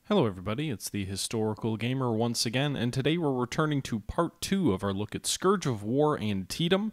Hello everybody, it's the Historical Gamer once again, and today we're returning to part 2 of our look at Scourge of War Antietam,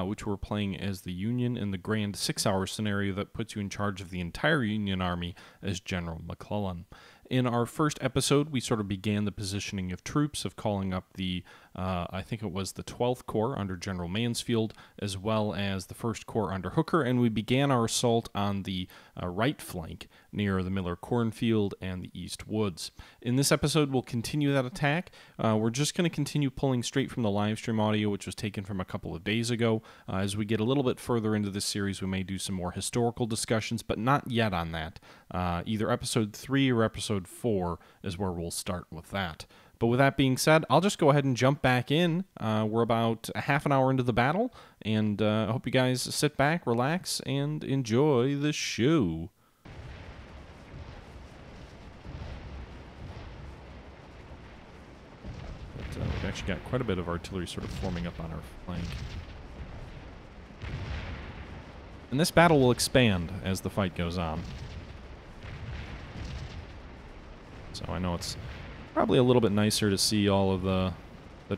which we're playing as the Union in the grand 6-hour scenario that puts you in charge of the entire Union army as General McClellan. In our first episode, we sort of began the positioning of troops, of calling up the, I think it was the 12th Corps under General Mansfield, as well as the 1st Corps under Hooker, and we began our assault on the right flank near the Miller Cornfield and the East Woods. In this episode, we'll continue that attack. We're just going to continue pulling straight from the Livestream audio, which was taken from a couple of days ago. As we get a little bit further into this series, we may do some more historical discussions, but not yet on that. Either episode 3 or episode 4 is where we'll start with that. But with that being said, I'll just go ahead and jump back in. We're about a half an hour into the battle, and I hope you guys sit back, relax, and enjoy the show. But, we've actually got quite a bit of artillery sort of forming up on our flank. And this battle will expand as the fight goes on. So I know it's probably a little bit nicer to see all of the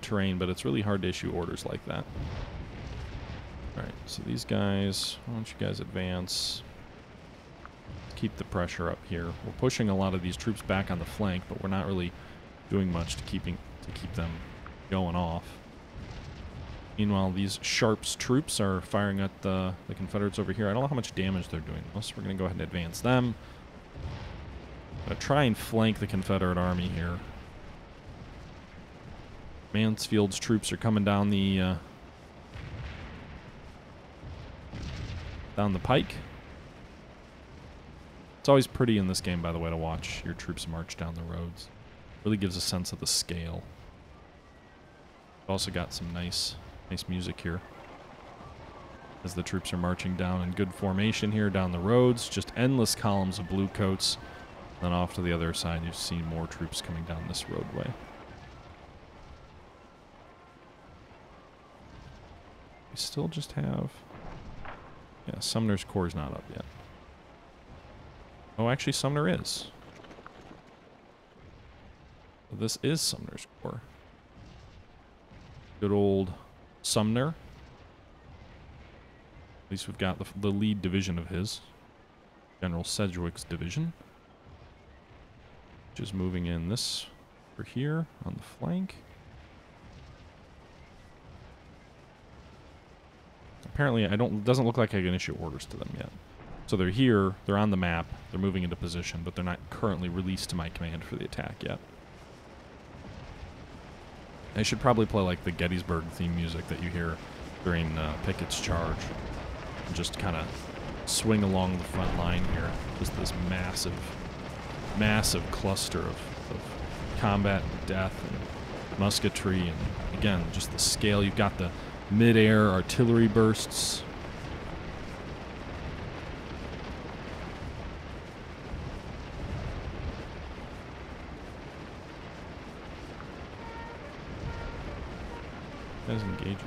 terrain, but it's really hard to issue orders like that. Alright, so these guys, why don't you guys advance? Keep the pressure up here. We're pushing a lot of these troops back on the flank, but we're not really doing much to keep them going off. Meanwhile, these Sharp's troops are firing at the Confederates over here. I don't know how much damage they're doing, so we're going to go ahead and advance them. Try and flank the Confederate army here. Mansfield's troops are coming down the pike. It's always pretty in this game, by the way, to watch your troops march down the roads. Really gives a sense of the scale. We've also got some nice music here as the troops are marching down in good formation here down the roads. Just endless columns of blue coats. Then off to the other side, you see more troops coming down this roadway. We still just have... Yeah, Sumner's Corps is not up yet. Oh, actually, Sumner is. This is Sumner's Corps. Good old Sumner. At least we've got the lead division of his. General Sedgwick's division. Just moving in this over here on the flank. Apparently, it doesn't look like I can issue orders to them yet. So they're here, they're on the map, they're moving into position, but they're not currently released to my command for the attack yet. I should probably play like the Gettysburg theme music that you hear during Pickett's charge. And just kind of swing along the front line here. Just this massive cluster of combat and death and musketry, and again, just the scale. You've got the mid-air artillery bursts. That is engaging.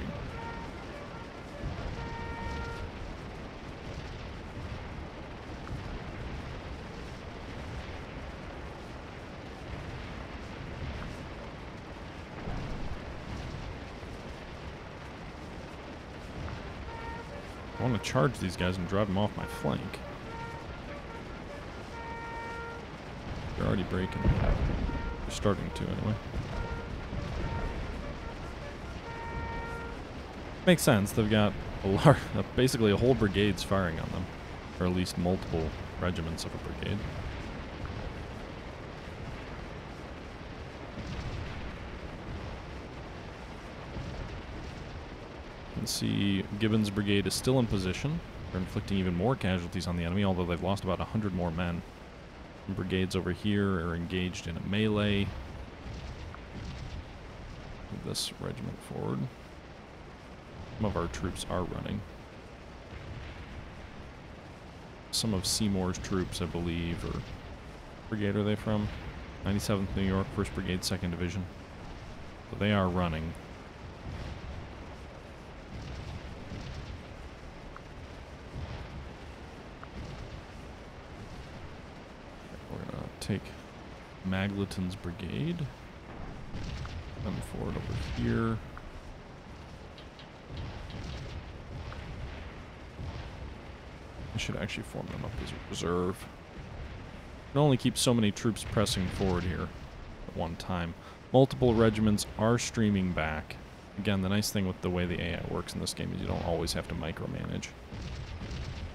I want to charge these guys and drive them off my flank. They're already breaking. They're starting to, anyway. Makes sense. They've got basically a whole brigade's firing on them. Or at least multiple regiments of a brigade. You can see Gibbon's brigade is still in position. They're inflicting even more casualties on the enemy, although they've lost about 100 more men. And brigades over here are engaged in a melee. Move this regiment forward. Some of our troops are running. Some of Seymour's troops, I believe, or brigade are they from? 97th New York, 1st Brigade, 2nd Division. So they are running. We're going to take Magleton's brigade. Them forward over here. I should actually form them up as a reserve. You can only keep so many troops pressing forward here at one time. Multiple regiments are streaming back. Again, the nice thing with the way the AI works in this game is you don't always have to micromanage.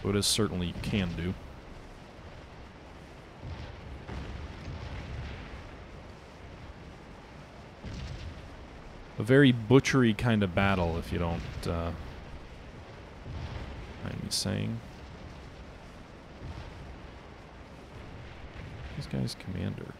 But it is certainly you can do. A very butchery kind of battle, if you don't mind me saying. This guy's commander.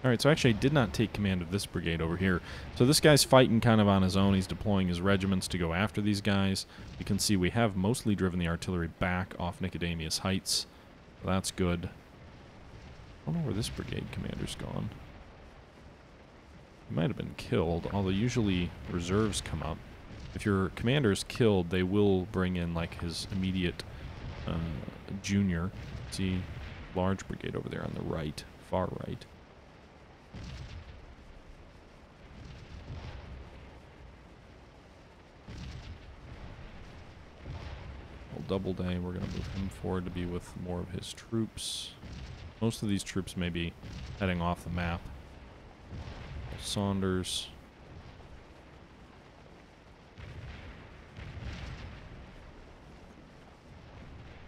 Alright, so actually I did not take command of this brigade over here. So this guy's fighting kind of on his own. He's deploying his regiments to go after these guys. You can see we have mostly driven the artillery back off Nicodemus Heights. So that's good. I don't know where this brigade commander's gone. He might have been killed, although usually reserves come up. If your commander's killed, they will bring in like his immediate junior. See, large brigade over there on the right, far right. Doubleday, we're going to move him forward to be with more of his troops. Most of these troops may be heading off the map. Saunders.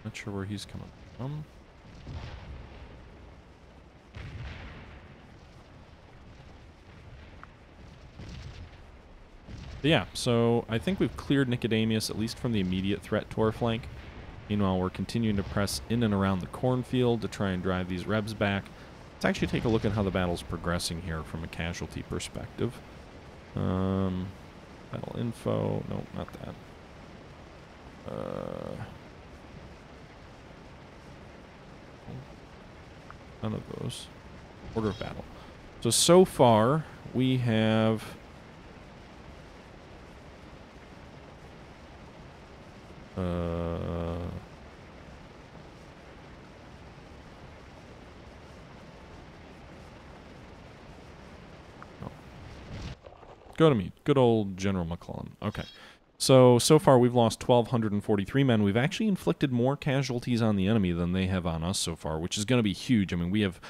Not sure where he's coming from. But yeah, so I think we've cleared Nicodemus, at least from the immediate threat to our flank. Meanwhile, we're continuing to press in and around the cornfield to try and drive these rebs back. Let's actually take a look at how the battle's progressing here from a casualty perspective. Battle info. No, not that. None of those. Order of battle. So far, we have... Go to me. Good old General McClellan. Okay. So far we've lost 1,243 men. We've actually inflicted more casualties on the enemy than they have on us so far, which is going to be huge. I mean, we have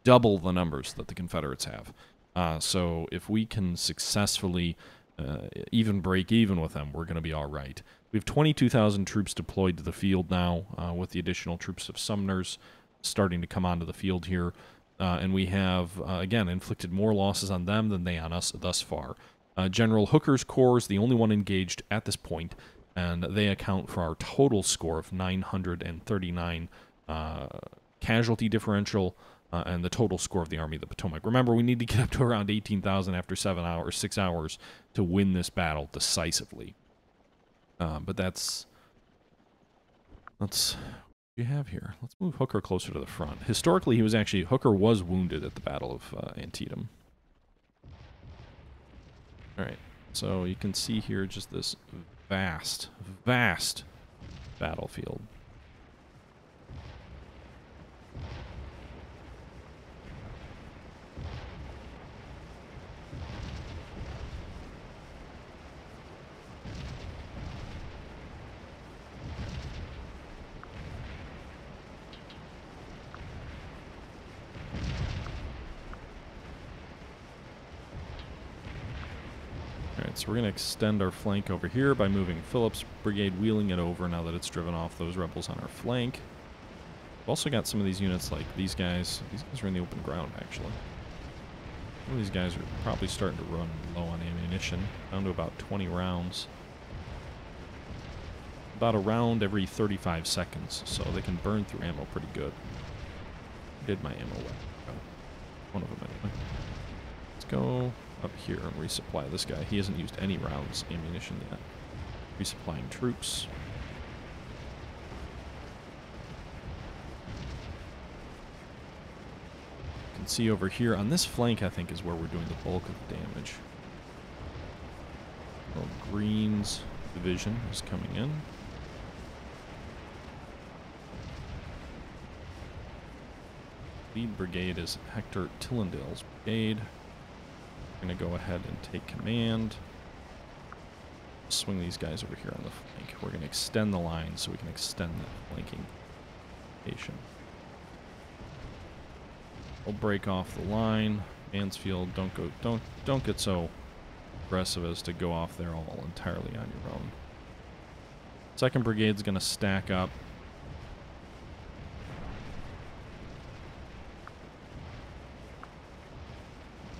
double the numbers that the Confederates have. So if we can successfully even break even with them, we're going to be all right. We have 22,000 troops deployed to the field now, with the additional troops of Sumners starting to come onto the field here. And we have, again, inflicted more losses on them than they on us thus far. General Hooker's Corps is the only one engaged at this point, and they account for our total score of 939 casualty differential, and the total score of the Army of the Potomac. Remember, we need to get up to around 18,000 after 6 hours to win this battle decisively. But that's what we have here. Let's move Hooker closer to the front. Historically, Hooker was wounded at the Battle of Antietam. Alright, so you can see here just this vast, vast battlefield. So we're going to extend our flank over here by moving Phillips' brigade, wheeling it over now that it's driven off those rebels on our flank. We've also got some of these units like these guys. These guys are in the open ground, actually. Some of these guys are probably starting to run low on ammunition, down to about 20 rounds. About a round every 35 seconds, so they can burn through ammo pretty good. Did my ammo well. One of them, anyway. Let's go up here and resupply this guy. He hasn't used any rounds ammunition yet. Resupplying troops. You can see over here on this flank, I think, is where we're doing the bulk of the damage. Well, Green's division is coming in. Lead brigade is Hector Tillendale's brigade. We're going to go ahead and take command. Swing these guys over here on the flank. We're going to extend the line so we can extend that flanking station. We'll break off the line. Mansfield, don't get so aggressive as to go off there all entirely on your own. Second brigade's going to stack up.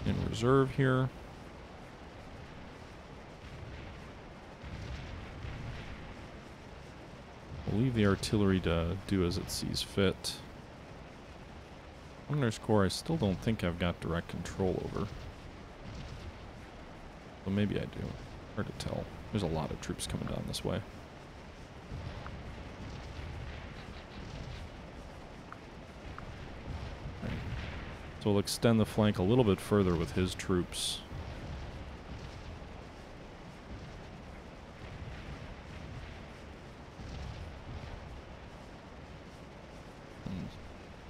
In reserve here. We'll leave the artillery to do as it sees fit. Governor's Corps I still don't think I've got direct control over. Well, maybe I do. Hard to tell. There's a lot of troops coming down this way. Right. So we'll extend the flank a little bit further with his troops.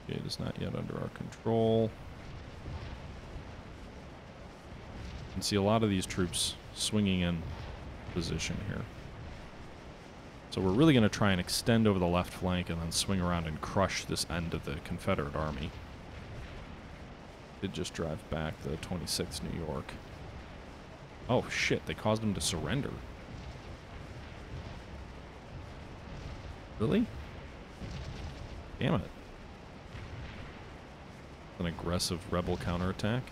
It is not yet under our control. You can see a lot of these troops swinging in position here. So we're really going to try and extend over the left flank and then swing around and crush this end of the Confederate army. Did just drive back the 26th New York. Oh shit, they caused them to surrender. Really? Damn it. An aggressive rebel counterattack.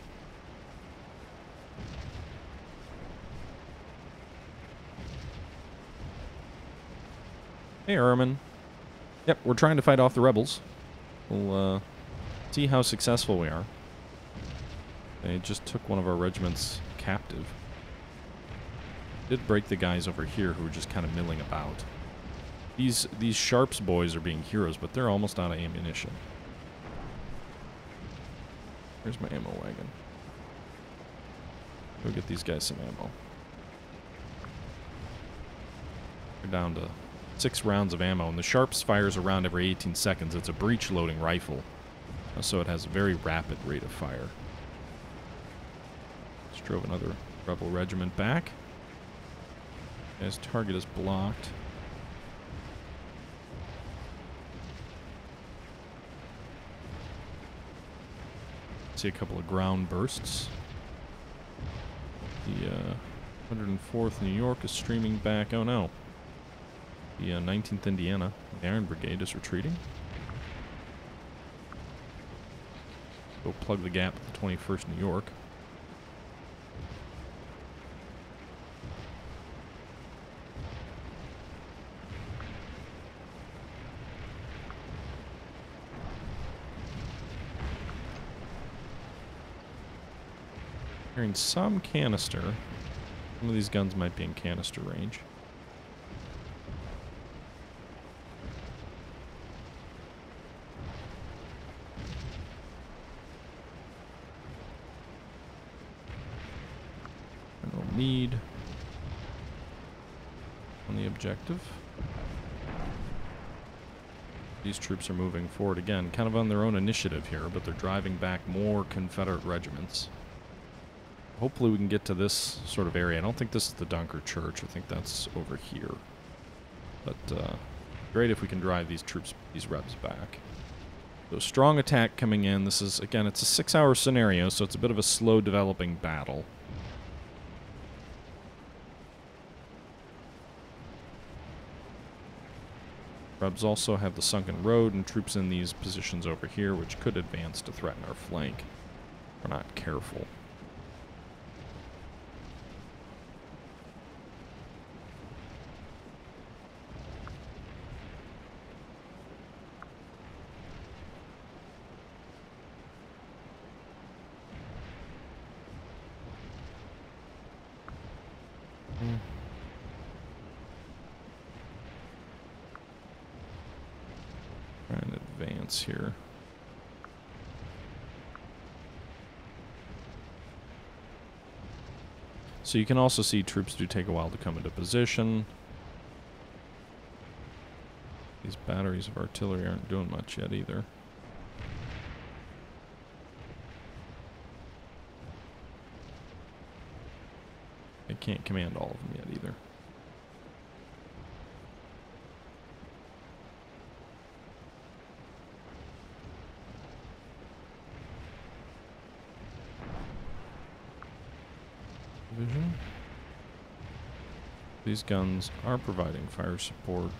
Hey, Ermin. Yep, we're trying to fight off the rebels. We'll see how successful we are. They just took one of our regiments captive. Did break the guys over here who were just kind of milling about. These Sharps boys are being heroes, but they're almost out of ammunition. Here's my ammo wagon. Go get these guys some ammo. We're down to 6 rounds of ammo, and the Sharps fires a round every 18 seconds. It's a breech-loading rifle, so it has a very rapid rate of fire. Just drove another rebel regiment back. His target is blocked. See a couple of ground bursts. The 104th New York is streaming back. Oh no. The 19th Indiana, the Iron Brigade, is retreating. Go plug the gap with the 21st New York. Hearing some canister. Some of these guns might be in canister range. No need on the objective. These troops are moving forward again, kind of on their own initiative here, but they're driving back more Confederate regiments. Hopefully we can get to this sort of area. I don't think this is the Dunker Church. I think that's over here. But great if we can drive these troops, these rebs back. So strong attack coming in. This is, again, it's a 6-hour scenario, so it's a bit of a slow developing battle. Rebs also have the sunken road and troops in these positions over here, which could advance to threaten our flank. We're not careful. Try and advance here. So you can also see troops do take a while to come into position. These batteries of artillery aren't doing much yet either. can't command all of them yet either. Vision. These guns are providing fire support.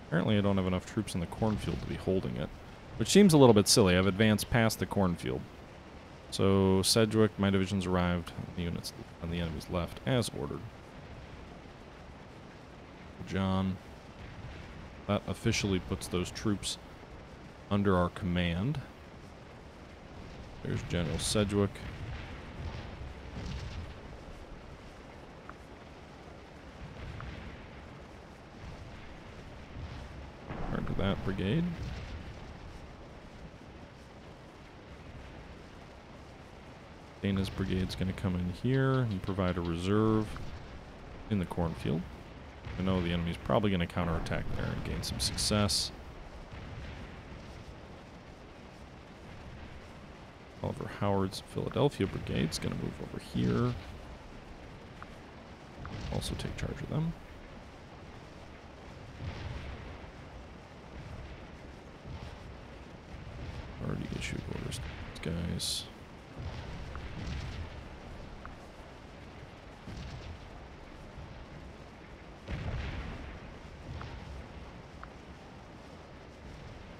Apparently I don't have enough troops in the cornfield to be holding it, which seems a little bit silly. I've advanced past the cornfield. So Sedgwick, my division's arrived. The units on the enemy's left, as ordered. John. That officially puts those troops under our command. There's General Sedgwick. Turn to that brigade. Dana's brigade's going to come in here and provide a reserve in the cornfield. I know the enemy's probably going to counterattack there and gain some success. Oliver Howard's Philadelphia brigade's going to move over here. Also take charge of them. Already issued orders to these guys.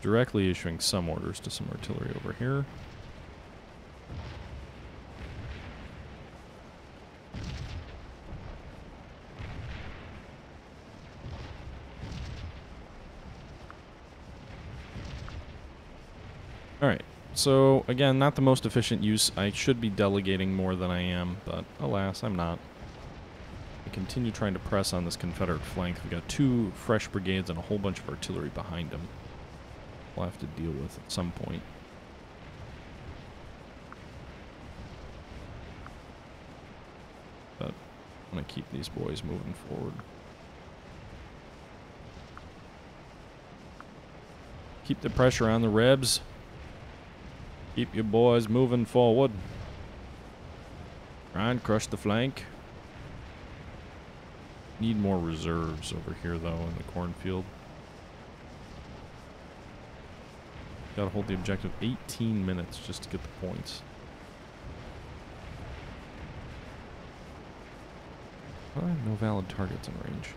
Directly issuing some orders to some artillery over here. Alright, so again, not the most efficient use. I should be delegating more than I am, but alas, I'm not. I continue trying to press on this Confederate flank. We've got 2 fresh brigades and a whole bunch of artillery behind them. We'll have to deal with at some point. But I'm going to keep these boys moving forward. Keep the pressure on the Rebs. Keep your boys moving forward. Try and crush the flank. Need more reserves over here, though, in the cornfield. Gotta hold the objective 18 minutes just to get the points. No valid targets in range.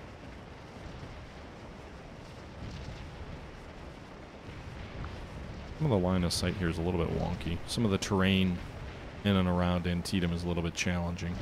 Some of the line of sight here is a little bit wonky. Some of the terrain in and around Antietam is a little bit challenging.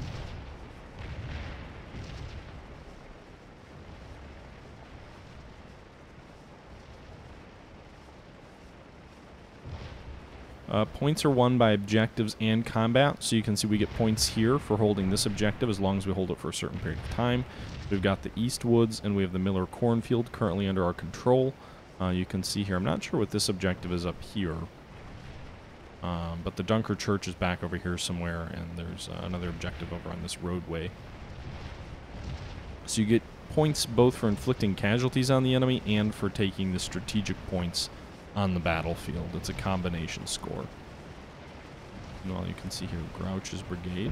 Points are won by objectives and combat, so you can see we get points here for holding this objective as long as we hold it for a certain period of time. We've got the East Woods and we have the Miller Cornfield currently under our control. You can see here, I'm not sure what this objective is up here, but the Dunker Church is back over here somewhere, and there's another objective over on this roadway. So you get points both for inflicting casualties on the enemy and for taking the strategic points on the battlefield. It's a combination score. Well, you can see here Grouch's brigade.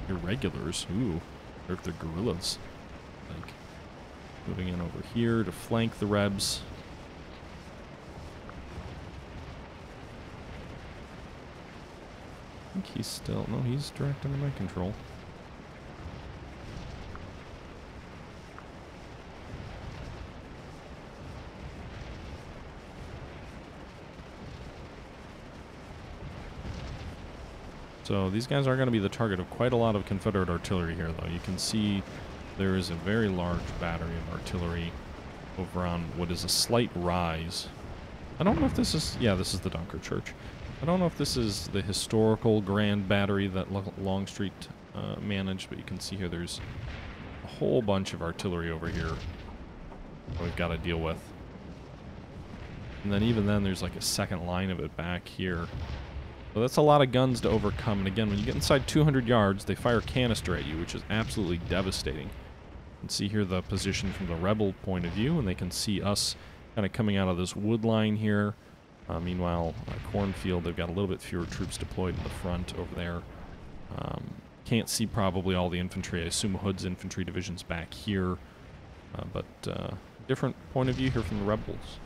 Irregulars. Ooh. Or if they're guerrillas. Like, moving in over here to flank the Rebs. I think he's still... No, he's direct under my control. So these guys are going to be the target of quite a lot of Confederate artillery here, though. You can see there is a very large battery of artillery over on what is a slight rise. I don't know if this is... Yeah, this is the Dunker Church. I don't know if this is the historical grand battery that Longstreet managed, but you can see here there's a whole bunch of artillery over here that we've got to deal with. And then even then there's like a second line of it back here. So that's a lot of guns to overcome, and again, when you get inside 200 yards, they fire canister at you, which is absolutely devastating. You can see here the position from the rebel point of view, and they can see us kind of coming out of this wood line here. Meanwhile, Cornfield, they've got a little bit fewer troops deployed in the front over there. Can't see probably all the infantry. I assume Hood's infantry division's back here. But different point of view here from the rebels.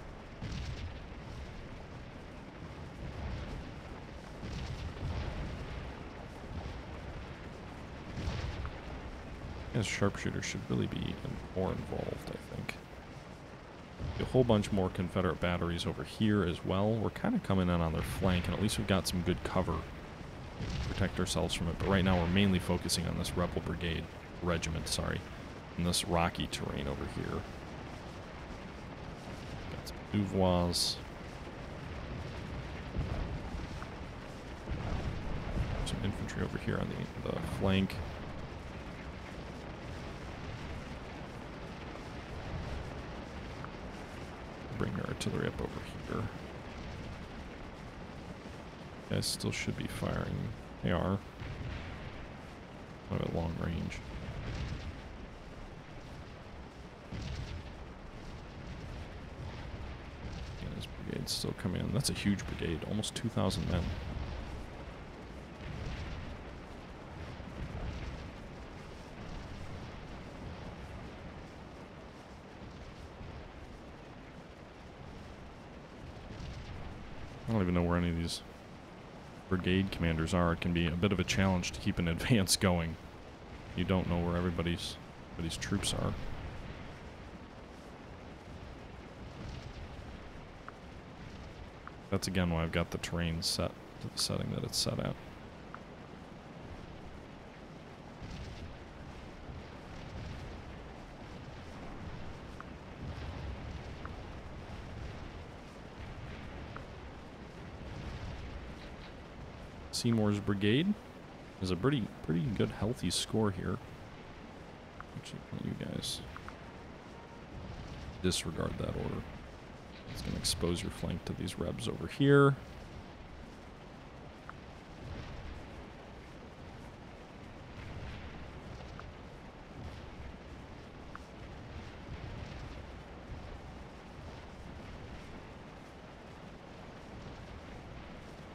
As sharpshooters should really be more involved, I think. A whole bunch more Confederate batteries over here as well. We're kind of coming in on their flank, and at least we've got some good cover to protect ourselves from it. But right now we're mainly focusing on this rebel regiment, sorry, in this rocky terrain over here. Got some Nouveaux. Some infantry over here on the flank. Bring their artillery up over here. Guys still should be firing. They are. At long range. And his brigade's still coming in. That's a huge brigade. Almost 2,000 men. I don't even know where any of these brigade commanders are. It can be a bit of a challenge to keep an advance going. You don't know where everybody's troops are. That's again why I've got the terrain set to the setting that it's set at. Seymour's brigade is a pretty good healthy score here. Actually, you guys disregard that order. It's going to expose your flank to these rebs over here.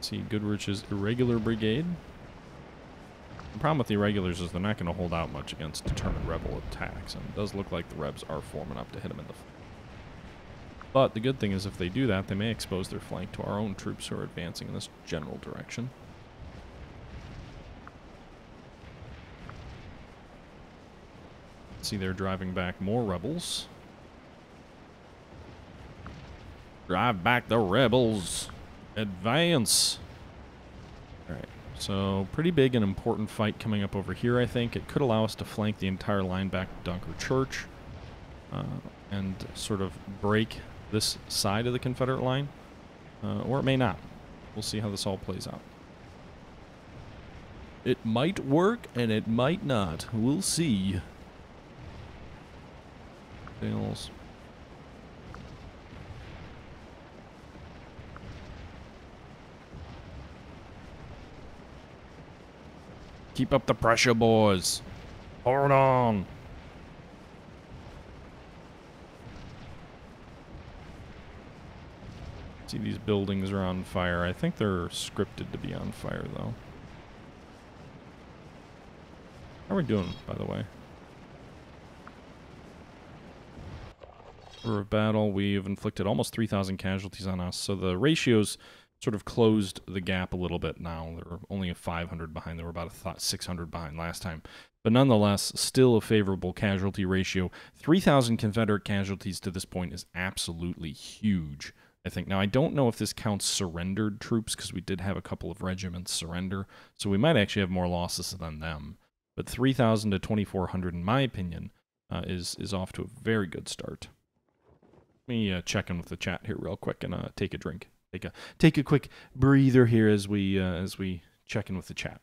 See Goodrich's irregular brigade. The problem with the irregulars is they're not going to hold out much against determined rebel attacks, and it does look like the rebs are forming up to hit them in the flank. But the good thing is if they do that, they may expose their flank to our own troops who are advancing in this general direction. See, they're driving back more rebels. Drive back the rebels! Advance! Alright, so pretty big and important fight coming up over here, I think. It could allow us to flank the entire line back to Dunker Church and sort of break this side of the Confederate line, or it may not. We'll see how this all plays out. It might work and it might not. We'll see. Fails. Keep up the pressure, boys. Hold on. See, these buildings are on fire. I think they're scripted to be on fire, though. How are we doing, by the way? Order of battle, we've inflicted almost 3,000 casualties on us, so the ratios sort of closed the gap a little bit now. They're only 500 behind. They were about 600 behind last time. But nonetheless, still a favorable casualty ratio. 3,000 Confederate casualties to this point is absolutely huge, I think. Now, I don't know if this counts surrendered troops, because we did have a couple of regiments surrender, so we might actually have more losses than them. But 3,000 to 2,400, in my opinion, is off to a very good start. Let me check in with the chat here real quick and take a drink. Take a quick breather here as we check in with the chat.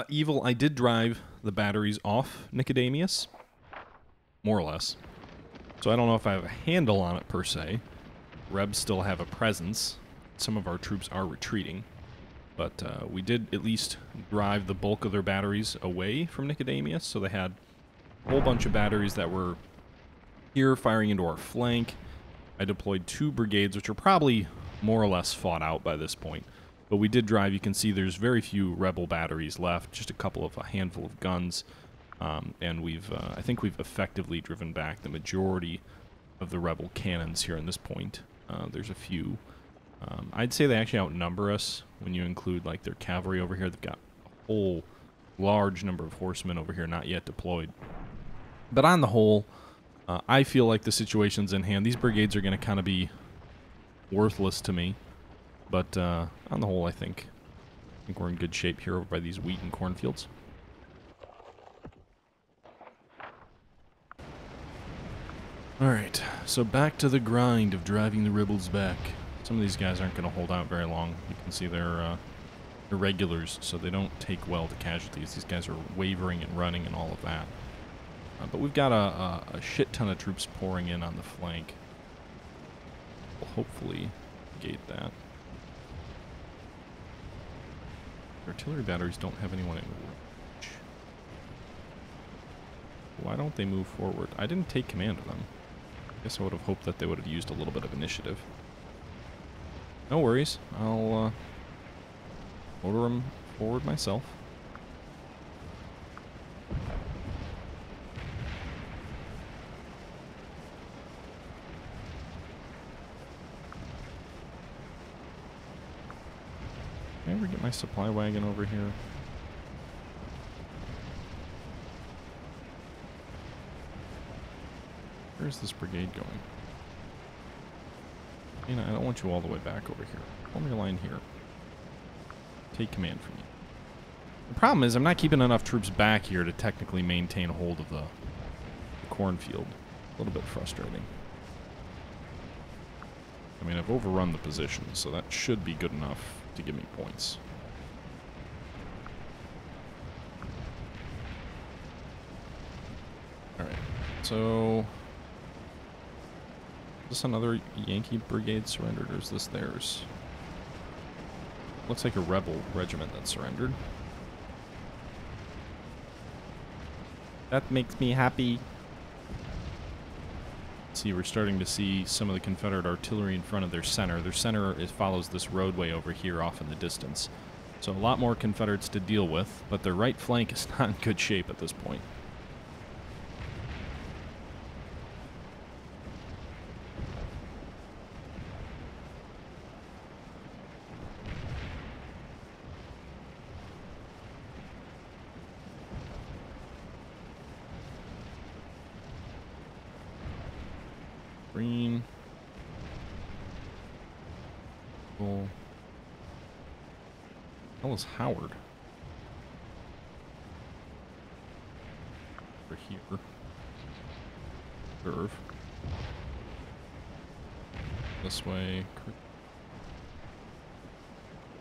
Evil, I did drive the batteries off Nicodemus, more or less. So I don't know if I have a handle on it per se. Rebs still have a presence. Some of our troops are retreating. But we did at least drive the bulk of their batteries away from Nicodemus, so they had a whole bunch of batteries that were here firing into our flank. I deployed 2 brigades, which are probably more or less fought out by this point. But we did drive. You can see there's very few rebel batteries left, just a handful of guns. And I think we've effectively driven back the majority of the rebel cannons here in this point. There's a few. I'd say they actually outnumber us when you include like their cavalry over here. They've got a whole large number of horsemen over here not yet deployed. But on the whole, I feel like the situation's in hand. These brigades are going to kind of be worthless to me. But on the whole, I think we're in good shape here over by these wheat and cornfields. Alright, so back to the grind of driving the rebels back. Some of these guys aren't going to hold out very long. You can see they're irregulars, so they don't take well to casualties. These guys are wavering and running and all of that. But we've got a shit ton of troops pouring in on the flank. We'll hopefully gate that. Artillery batteries don't have anyone in range. Why don't they move forward? I didn't take command of them. I guess I would have hoped that they would have used a little bit of initiative. No worries. I'll order them forward myself. Can I ever get my supply wagon over here? Where's this brigade going? You know, I don't want you all the way back over here. Form your line here. Take command from you. The problem is I'm not keeping enough troops back here to technically maintain a hold of the cornfield. A little bit frustrating. I mean, I've overrun the position, so that should be good enough to give me points. Alright, so... Is this another Yankee brigade surrendered, or is this theirs? Looks like a rebel regiment that surrendered. That makes me happy. See, we're starting to see some of the Confederate artillery in front of their center. Their center follows this roadway over here off in the distance. So a lot more Confederates to deal with, but their right flank is not in good shape at this point. Green. Cool. How is Howard? Over here. Curve. This way.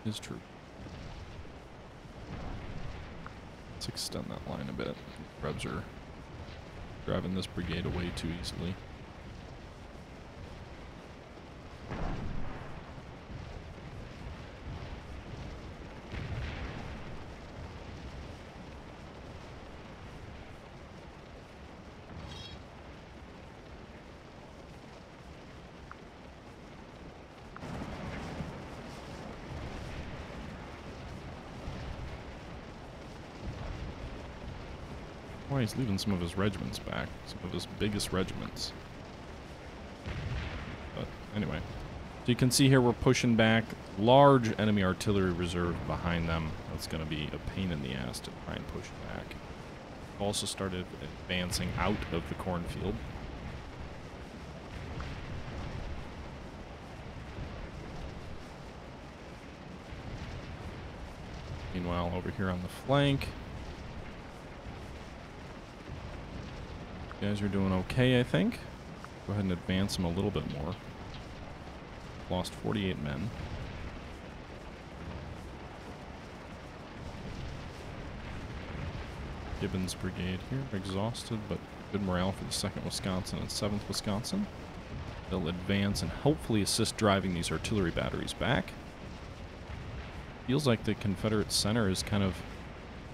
His troop. Let's extend that line a bit. Rebs are driving this brigade away too easily. Why he's leaving some of his regiments back, some of his biggest regiments. But anyway, so you can see here we're pushing back. Large enemy artillery reserve behind them. That's going to be a pain in the ass to try and push back. Also started advancing out of the cornfield. Meanwhile, over here on the flank, you guys are doing okay, I think. Go ahead and advance them a little bit more. Lost 48 men. Gibbons Brigade here, exhausted, but good morale for the 2nd Wisconsin and 7th Wisconsin. They'll advance and hopefully assist driving these artillery batteries back. Feels like the Confederate center is kind of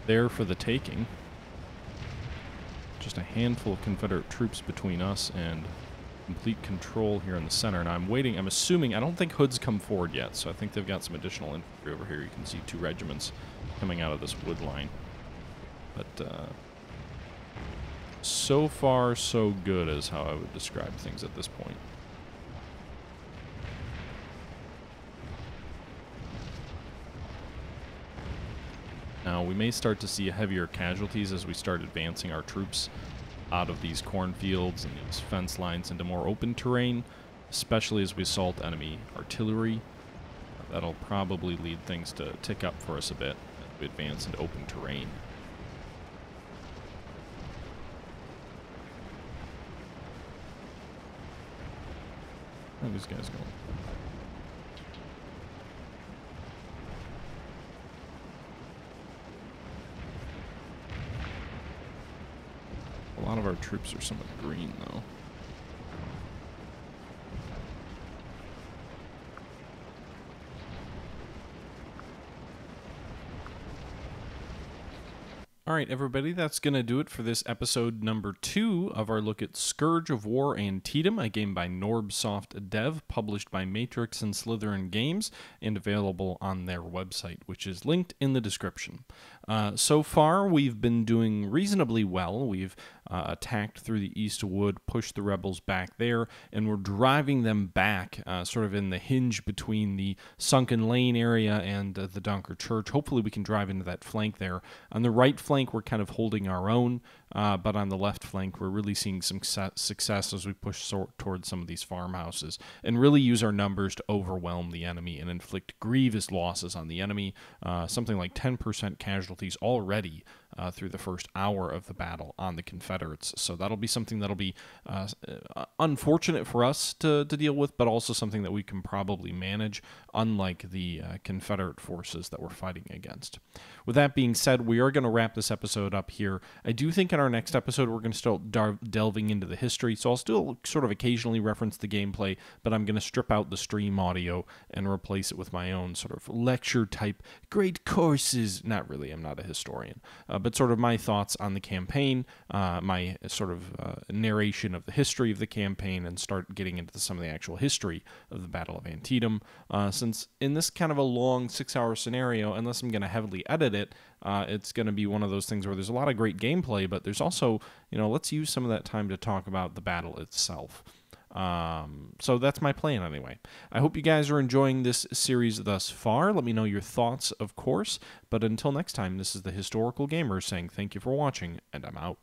there for the taking. Just a handful of Confederate troops between us and complete control here in the center. And I'm waiting, I'm assuming, I don't think Hood's come forward yet, so I think they've got some additional infantry over here. You can see 2 regiments coming out of this wood line. But so far, so good is how I would describe things at this point. Now, we may start to see heavier casualties as we start advancing our troops out of these cornfields and these fence lines into more open terrain, especially as we assault enemy artillery. That'll probably lead things to tick up for us a bit as we advance into open terrain. Where are these guys going? A lot of our troops are somewhat green, though. All right, everybody, that's going to do it for this episode number 2 of our look at Scourge of War Antietam, a game by Norbsoft Dev, published by Matrix and Slitherine Games, and available on their website, which is linked in the description. So far, we've been doing reasonably well. We've attacked through the East Wood, pushed the rebels back there, and we're driving them back sort of in the hinge between the Sunken Lane area and the Dunker Church. Hopefully we can drive into that flank there. On the right flank, we're kind of holding our own, but on the left flank, we're really seeing some success as we push towards some of these farmhouses and really use our numbers to overwhelm the enemy and inflict grievous losses on the enemy, something like 10% casualties already through the first hour of the battle on the Confederates. So that'll be something that'll be unfortunate for us to deal with, but also something that we can probably manage, unlike the Confederate forces that we're fighting against. With that being said, we are going to wrap this episode up here. I do think in our next episode we're going to start delving into the history, so I'll still sort of occasionally reference the gameplay, but I'm going to strip out the stream audio and replace it with my own sort of lecture type great courses. Not really, I'm not a historian, but sort of my thoughts on the campaign, my sort of narration of the history of the campaign, and start getting into some of the actual history of the Battle of Antietam, since in this kind of a long 6-hour scenario, unless I'm going to heavily edit it, it's going to be one of those things where there's a lot of great gameplay, but there's also, let's use some of that time to talk about the battle itself. So that's my plan anyway. I hope you guys are enjoying this series thus far. Let me know your thoughts, of course. But until next time, this is the Historical Gamer saying thank you for watching, and I'm out.